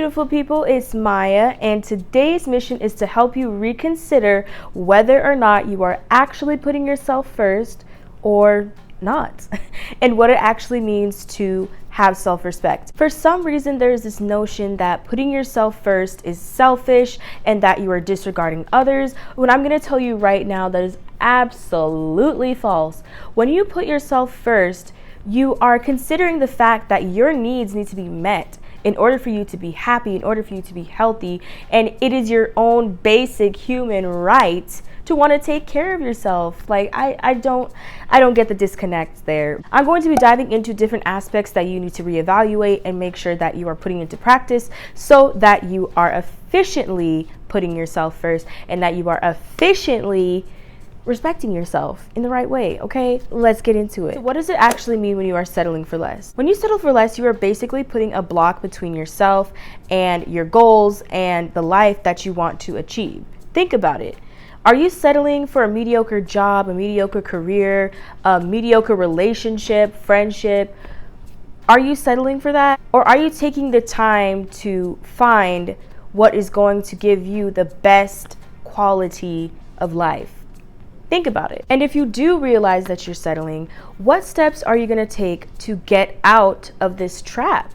beautiful people, it's Maya, and today's mission is to help you reconsider whether or not you are actually putting yourself first or not, and what it actually means to have self-respect. For some reason, there's this notion that putting yourself first is selfish and that you are disregarding others, when I'm going to tell you right now that is absolutely false. When you put yourself first, you are considering the fact that your needs need to be met in order for you to be happy, in order for you to be healthy, and it is your own basic human right to want to take care of yourself. Like I don't get the disconnect there. I'm going to be diving into different aspects that you need to reevaluate and make sure that you are putting into practice so that you are efficiently putting yourself first and that you are efficiently respecting yourself in the right way, okay? Let's get into it. So what does it actually mean when you are settling for less? When you settle for less, you are basically putting a block between yourself and your goals and the life that you want to achieve. Think about it. Are you settling for a mediocre job, a mediocre career, a mediocre relationship, friendship? Are you settling for that? Or are you taking the time to find what is going to give you the best quality of life? Think about it. And if you do realize that you're settling, what steps are you going to take to get out of this trap?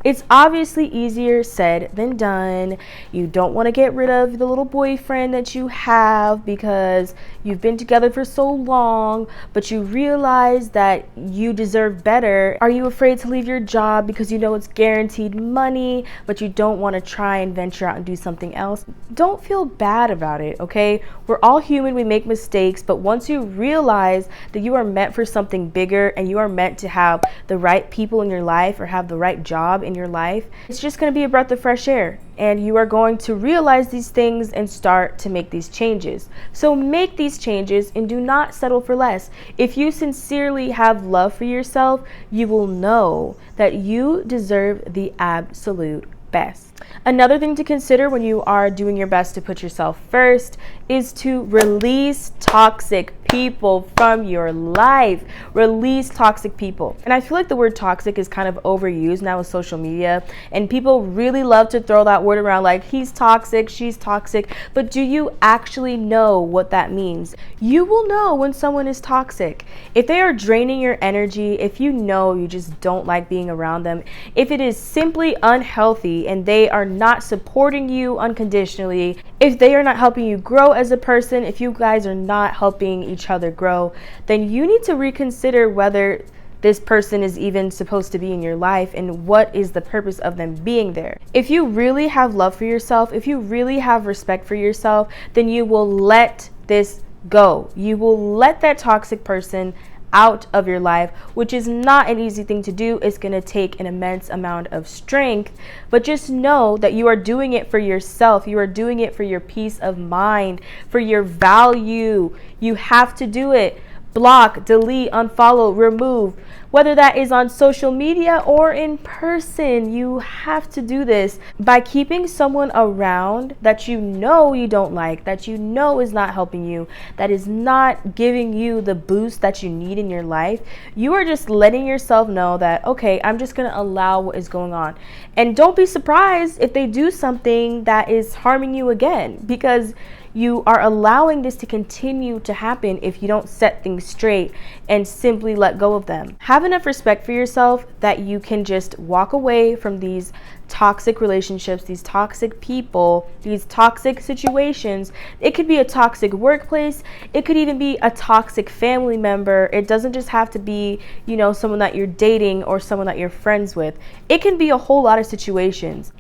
It's obviously easier said than done. You don't want to get rid of the little boyfriend that you have because you've been together for so long, but you realize that you deserve better. Are you afraid to leave your job because you know it's guaranteed money, but you don't want to try and venture out and do something else? Don't feel bad about it, okay? We're all human, we make mistakes, but once you realize that you are meant for something bigger and you are meant to have the right people in your life or have the right job in your life, it's just going to be a breath of fresh air, and you are going to realize these things and start to make these changes. So make these changes and do not settle for less. If you sincerely have love for yourself, you will know that you deserve the absolute best. Another thing to consider when you are doing your best to put yourself first is to release toxic people from your life. Release toxic people. And I feel like the word toxic is kind of overused now with social media, and people really love to throw that word around like he's toxic, she's toxic, but do you actually know what that means? You will know when someone is toxic. If they are draining your energy, if you know you just don't like being around them, if it is simply unhealthy and they are not supporting you unconditionally, if they are not helping you grow as a person, if you guys are not helping each other grow, then you need to reconsider whether this person is even supposed to be in your life and what is the purpose of them being there. If you really have love for yourself, if you really have respect for yourself, then you will let this go. You will let that toxic person out of your life, which is not an easy thing to do. It's going to take an immense amount of strength, but just know that you are doing it for yourself. You are doing it for your peace of mind, for your value. You have to do it. Block, delete, unfollow, remove, whether that is on social media or in person. You have to do this by keeping someone around that you know you don't like, that you know is not helping you, that is not giving you the boost that you need in your life. You are just letting yourself know that, okay, I'm just going to allow what is going on. And don't be surprised if they do something that is harming you again, because you are allowing this to continue to happen if you don't set things straight and simply let go of them. Have enough respect for yourself that you can just walk away from these toxic relationships, these toxic people, these toxic situations. It could be a toxic workplace. It could even be a toxic family member. It doesn't just have to be, someone that you're dating or someone that you're friends with. It can be a whole lot of situations.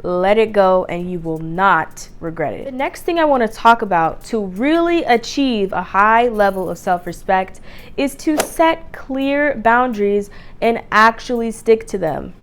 Let it go and you will not regret it. The next thing I want to talk about to really achieve a high level of self-respect is to set clear boundaries and actually stick to them.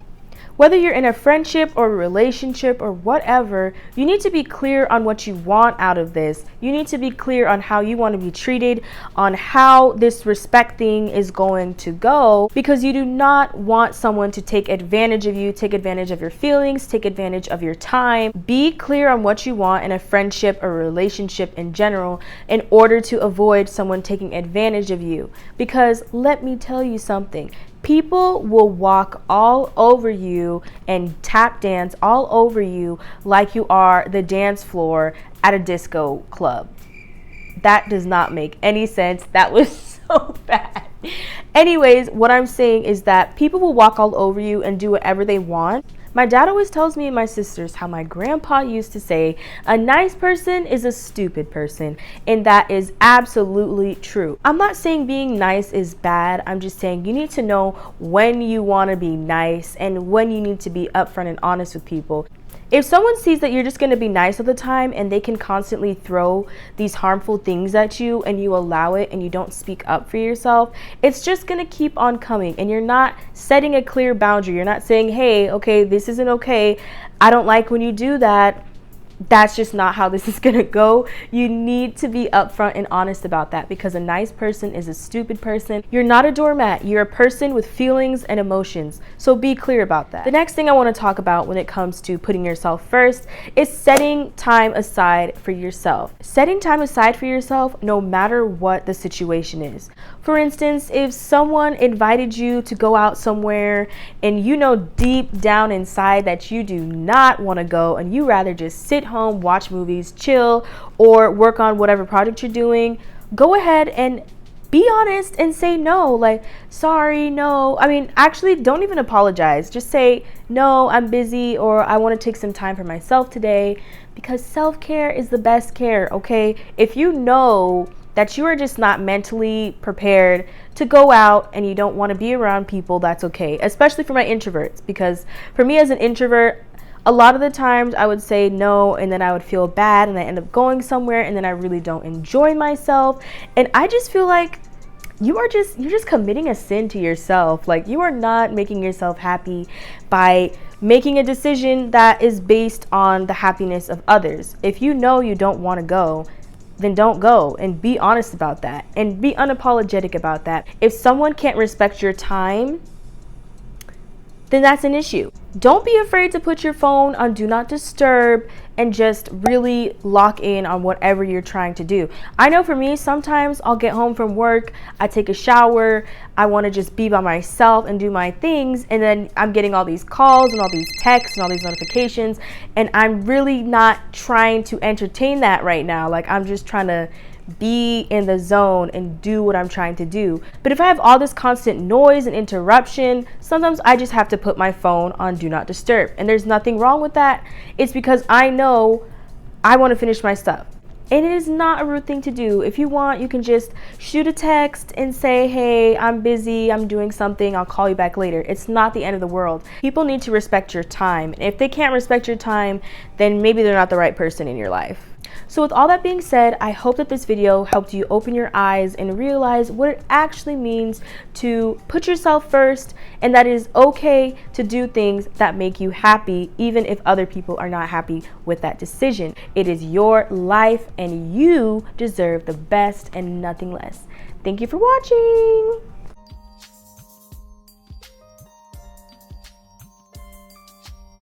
Whether you're in a friendship or a relationship or whatever, you need to be clear on what you want out of this. You need to be clear on how you want to be treated, on how this respect thing is going to go, because you do not want someone to take advantage of you, take advantage of your feelings, take advantage of your time. Be clear on what you want in a friendship or relationship in general in order to avoid someone taking advantage of you. Because let me tell you something. People will walk all over you and tap dance all over you like you are the dance floor at a disco club. That does not make any sense. That was so bad. Anyways, what I'm saying is that people will walk all over you and do whatever they want. My dad always tells me and my sisters how my grandpa used to say, a nice person is a stupid person, and that is absolutely true. I'm not saying being nice is bad. I'm just saying you need to know when you want to be nice and when you need to be upfront and honest with people. If someone sees that you're just going to be nice all the time and they can constantly throw these harmful things at you and you allow it and you don't speak up for yourself, it's just going to keep on coming, and you're not setting a clear boundary. You're not saying, hey, okay, this isn't okay. I don't like when you do that. That's just not how this is going to go. You need to be upfront and honest about that, because a nice person is a stupid person. You're not a doormat. You're a person with feelings and emotions. So be clear about that. The next thing I want to talk about when it comes to putting yourself first is setting time aside for yourself. Setting time aside for yourself no matter what the situation is. For instance, if someone invited you to go out somewhere and you know deep down inside that you do not want to go and you rather just sit home, watch movies, chill, or work on whatever project you're doing, go ahead and be honest and say no. Like, sorry, no. I mean, actually, don't even apologize. Just say, no, I'm busy, or I want to take some time for myself today, because self-care is the best care, okay? If you know that you are just not mentally prepared to go out and you don't want to be around people, that's okay. Especially for my introverts, because for me as an introvert, a lot of the times I would say no, and then I would feel bad, and I end up going somewhere, and then I really don't enjoy myself. And I just feel like you're just committing a sin to yourself. Like, you are not making yourself happy by making a decision that is based on the happiness of others. If you know you don't want to go, then don't go, and be honest about that and be unapologetic about that. If someone can't respect your time, then that's an issue. Don't be afraid to put your phone on do not disturb and just really lock in on whatever you're trying to do. I know for me, sometimes I'll get home from work, I take a shower, I want to just be by myself and do my things, and then I'm getting all these calls and all these texts and all these notifications, and I'm really not trying to entertain that right now. Like, I'm just trying to be in the zone and do what I'm trying to do. But if I have all this constant noise and interruption, sometimes I just have to put my phone on do not disturb. And there's nothing wrong with that. It's because I know I want to finish my stuff. And it is not a rude thing to do. If you want, you can just shoot a text and say, hey, I'm busy, I'm doing something, I'll call you back later. It's not the end of the world. People need to respect your time. And if they can't respect your time, then maybe they're not the right person in your life. So with all that being said, I hope that this video helped you open your eyes and realize what it actually means to put yourself first, and that it is okay to do things that make you happy, even if other people are not happy with that decision. It is your life and you deserve the best and nothing less. Thank you for watching.